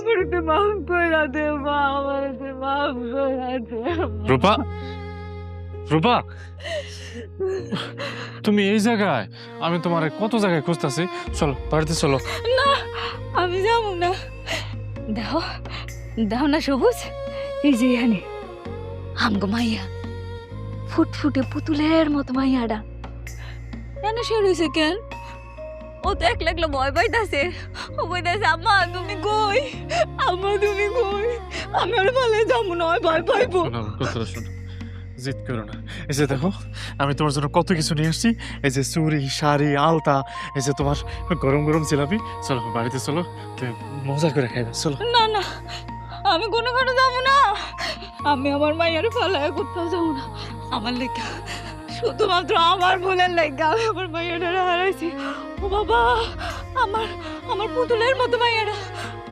আমারতে মাফ করে দে মা, আমারতে মাফ করে দে। রূপা, রূপা, তুমি এই জায়গায়? আমি তোমার কত জায়গায় খুঁজতেছি। চলো বাড়িতে চলো। না, আমি যাবো না। দেখো, দেখো না সবুজ, এই যে এখানে আমগো মাইয়া, ফুটফুটে পুতুলের মতো মাইয়াটা কেন সে রয়েছে কেন? ও তো একলা একলা ভয় পাইতাছে। ও কইতাছে আম্মা তুমি কই, আম্মা তুমি কই, আমি আর ভালো যাবো না, ভয় পাইবো। শোনো আমার কথাটা শোনো, জিদ করো না। এই যে দেখো, আমি তোমার জন্য কত কিছু নিয়ে আসছি। এই যে চুড়ি, শাড়ি, আলতা, এই যে তোমার গরম গরম জিলাপি। চলো বাড়িতে চলো, তুমি মজা করে খাইবে। চলো। না না, আমি কোনো যাবো না। আমি আমার মায়ের ফালায় কোথাও যাবো না। আমার লেখা, শুধুমাত্র আমার ভুলের লেখা আমি আমার মায়ের হারাইছি। ও বাবা, আমার আমার পুতুলের মতো মায়েরা।